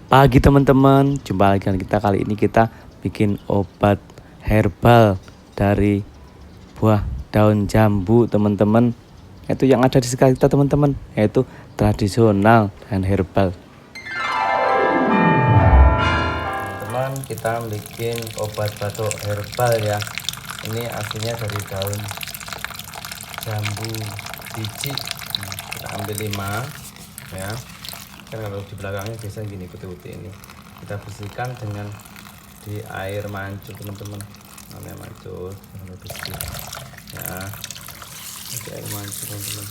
Pagi teman-teman, jumpa lagi dengan kita. Kali ini kita bikin obat herbal dari buah daun jambu teman-teman. Itu yang ada di sekitar kita teman-teman, yaitu tradisional dan herbal. Teman-teman, kita bikin obat batuk herbal ya. Ini aslinya dari daun jambu biji. Kita ambil 5 ya. Kan kalau di belakangnya biasanya gini putih-putih ini, kita bersihkan dengan di air mancur teman-teman, namanya mancur jangan bersih ya, di air mancur teman-teman,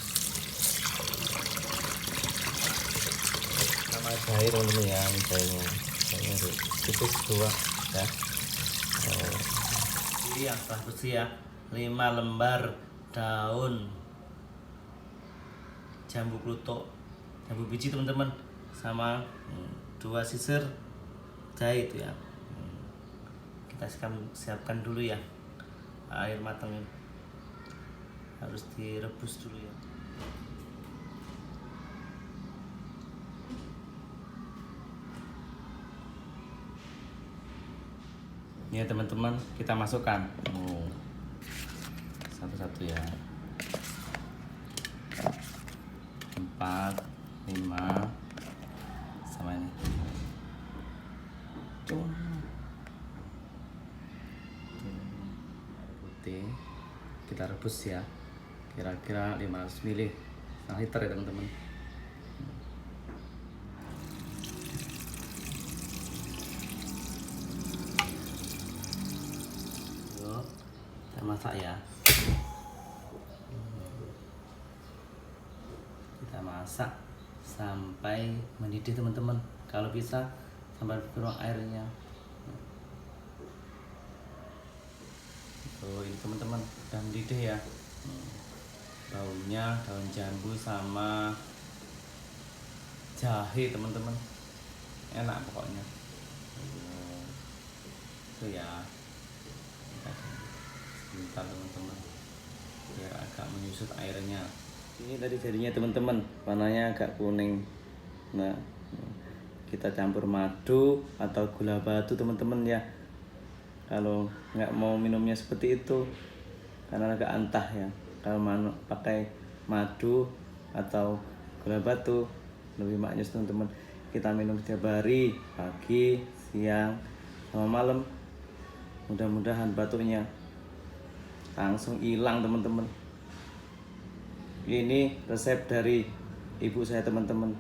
sama jahe teman-teman ya. Ini jahenya tipis 2 ya. Ini yang setelah bersih ya, 5 lembar daun jambu kluthuk, jambu biji teman-teman, sama 2 sisir jahe itu ya. Kita siapkan dulu ya, air matangnya harus direbus dulu ya. Ini ya teman-teman, kita masukkan satu-satu ya, 4, 5 sama ini. Putih kita rebus ya, kira-kira 500 ml, setengah liter ya teman-teman. Kita masak ya, kita masak sampai mendidih teman-teman, kalau bisa sampai kurang airnya. Ini teman-teman udah mendidih ya, daunnya, daun jambu sama jahe teman-teman, enak pokoknya. Itu ya, sebentar teman-teman biar agak menyusut airnya. Ini tadi jadinya teman-teman, warnanya agak kuning. Nah, kita campur madu atau gula batu teman-teman ya, kalau nggak mau minumnya seperti itu karena agak antah ya. Kalau pakai madu atau gula batu lebih maknyus teman-teman. Kita minum setiap hari, pagi, siang, sama malam. Mudah-mudahan batuknya langsung hilang teman-teman. Ini resep dari ibu saya teman-teman.